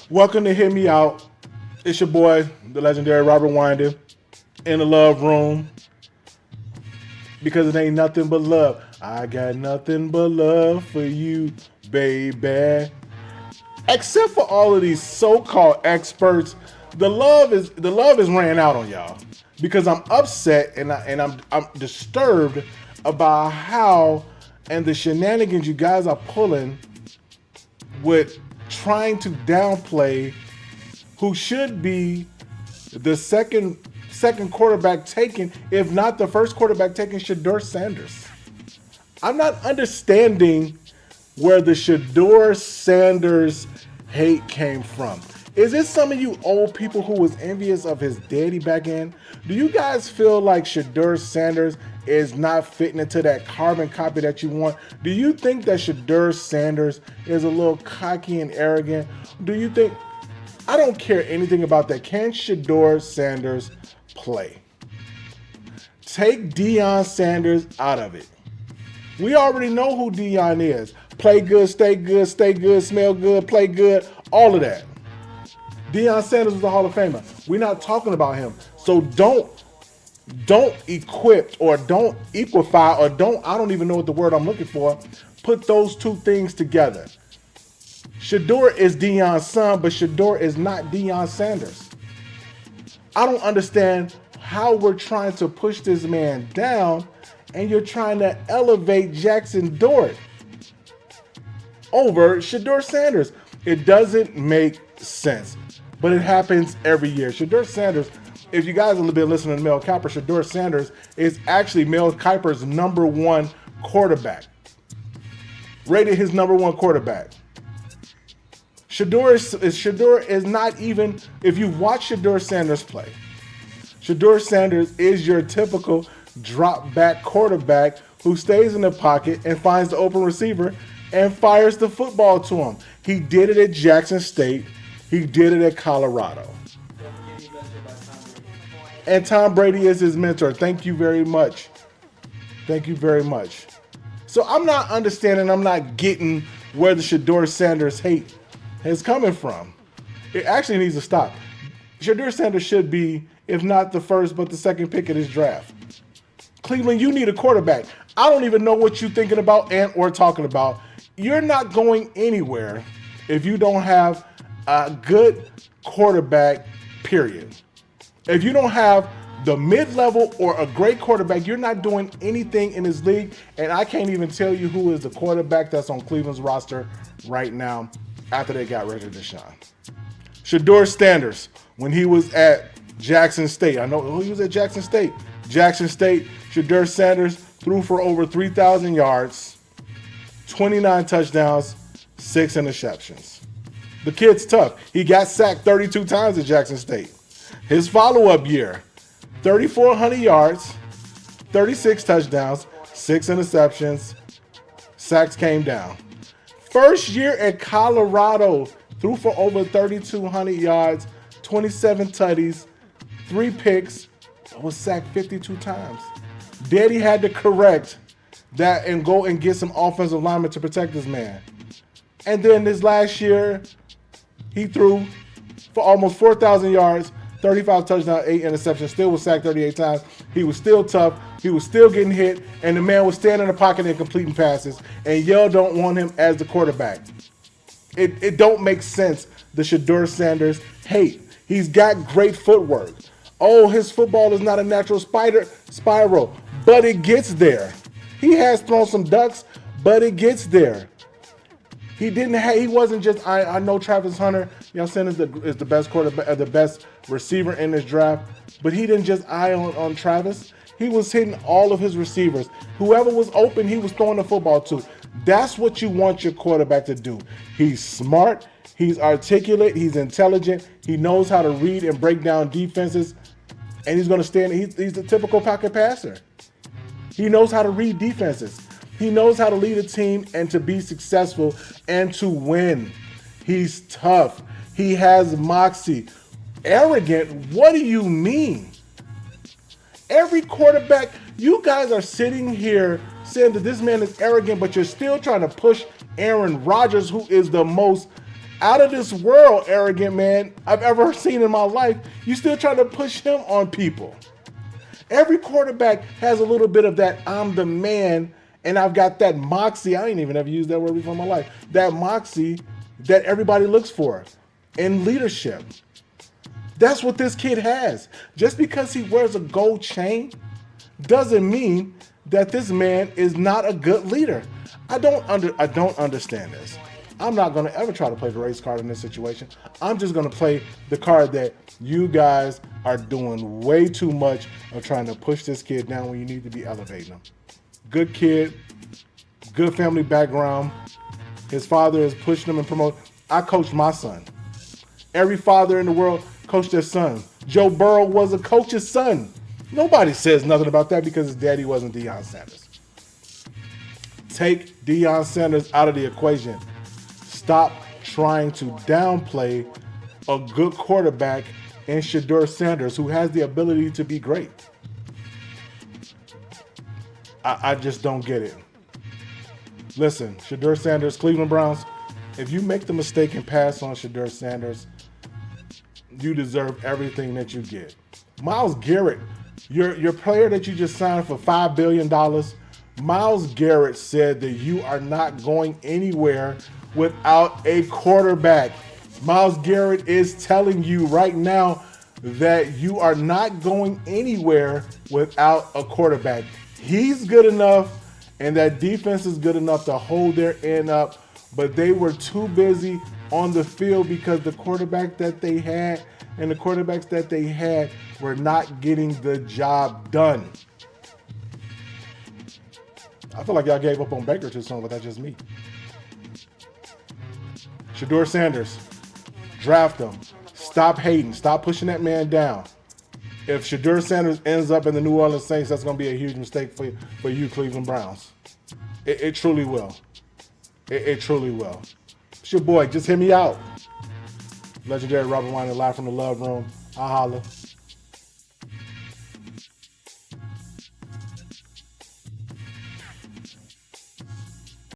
Welcome to Hear Me Out. It's your boy, the legendary Robert Winder, in the love room because it ain't nothing but love. I got nothing but love for you, baby. Except for all of these so-called experts, the love is ran out on y'all because I'm upset and I'm disturbed about how and the shenanigans you guys are pulling with trying to downplay who should be the second quarterback taken, if not the first quarterback taken, Shedeur Sanders. I'm not understanding where the Shedeur Sanders hate came from. Is it some of you old people who was envious of his daddy back in? Do you guys feel like Shedeur Sanders is not fitting into that carbon copy that you want? Do you think that Shedeur Sanders is a little cocky and arrogant? Do you think, I don't care anything about that. Can Shedeur Sanders play? Take Deion Sanders out of it. We already know who Deion is. Play good, stay good, smell good, play good, all of that. Deion Sanders was a Hall of Famer. We're not talking about him. So don't equip or don't equify or I don't even know what the word I'm looking for. Put those two things together. Shedeur is Deion's son, but Shedeur is not Deion Sanders. I don't understand how we're trying to push this man down and you're trying to elevate Jackson Dort over Shedeur Sanders. It doesn't make sense, but it happens every year. Shedeur Sanders, if you guys have been listening to Mel Kiper, Shedeur Sanders is actually Mel Kiper's number one quarterback. Rated his number one quarterback. Shedeur is not even, if you watch Shedeur Sanders play, Shedeur Sanders is your typical drop back quarterback who stays in the pocket and finds the open receiver and fires the football to him. He did it at Jackson State. He did it at Colorado. And Tom Brady is his mentor. Thank you very much. Thank you very much. So I'm not understanding, I'm not getting where the Shedeur Sanders hate is coming from. It actually needs to stop. Shedeur Sanders should be, if not the first, but the second pick of this draft. Cleveland, you need a quarterback. I don't even know what you're thinking about and or talking about. You're not going anywhere if you don't have a good quarterback, period. If you don't have the mid-level or a great quarterback, you're not doing anything in this league. And I can't even tell you who is the quarterback that's on Cleveland's roster right now after they got rid of Deshaun. Shedeur Sanders, when he was at Jackson State. I know he was at Jackson State. Jackson State, Shedeur Sanders threw for over 3,000 yards, 29 touchdowns, 6 interceptions. The kid's tough. He got sacked 32 times at Jackson State. His follow-up year, 3,400 yards, 36 touchdowns, 6 interceptions, sacks came down. First year at Colorado, threw for over 3,200 yards, 27 tutties, 3 picks, was sacked 52 times. Daddy had to correct that and go and get some offensive linemen to protect this man. And then this last year, he threw for almost 4,000 yards, 35 touchdowns, 8 interceptions, still was sacked 38 times. He was still tough. He was still getting hit, and the man was standing in the pocket and completing passes, and y'all don't want him as the quarterback. It don't make sense, the Shedeur Sanders hate. He's got great footwork. Oh, his football is not a natural spiral, but it gets there. He has thrown some ducks, but it gets there. He wasn't just, I know Travis Hunter, you know, is the best quarterback, the best receiver in this draft, but he didn't just eye on Travis. He was hitting all of his receivers. Whoever was open, he was throwing the football to. That's what you want your quarterback to do. He's smart, he's articulate, he's intelligent, he knows how to read and break down defenses, and he's going to stand. He's the typical pocket passer. He knows how to read defenses. He knows how to lead a team and to be successful and to win. He's tough. He has moxie. Arrogant? What do you mean? Every quarterback, you guys are sitting here saying that this man is arrogant, but you're still trying to push Aaron Rodgers, who is the most Out of this world arrogant man I've ever seen in my life. You still trying to push him on people. Every quarterback has a little bit of that I'm the man and I've got that moxie. I ain't even ever used that word before in my life. That moxie that everybody looks for in leadership. That's what this kid has. Just because he wears a gold chain doesn't mean that this man is not a good leader. I don't understand this. I'm not going to ever try to play the race card in this situation. I'm just going to play the card that you guys are doing way too much of trying to push this kid down when you need to be elevating him. Good kid, good family background. His father is pushing him and promoting. I coached my son. Every father in the world coached their son. Joe Burrow was a coach's son. Nobody says nothing about that because his daddy wasn't Deion Sanders. Take Deion Sanders out of the equation. Stop trying to downplay a good quarterback in Shedeur Sanders, who has the ability to be great. I just don't get it. Listen, Shedeur Sanders, Cleveland Browns, if you make the mistake and pass on Shedeur Sanders, you deserve everything that you get. Myles Garrett, your player that you just signed for $5 billion, Myles Garrett said that you are not going anywhere without a quarterback. Myles Garrett is telling you right now that you are not going anywhere without a quarterback. He's good enough, and that defense is good enough to hold their end up, but they were too busy on the field because the quarterback that they had and the quarterbacks that they had were not getting the job done. I feel like y'all gave up on Baker too soon, but that's just me. Shedeur Sanders, draft him. Stop hating. Stop pushing that man down. If Shedeur Sanders ends up in the New Orleans Saints, that's going to be a huge mistake for you Cleveland Browns. It truly will. It truly will. It's your boy. Just hit me out. Legendary Robert Weiner live from the Love Room. I'll holla.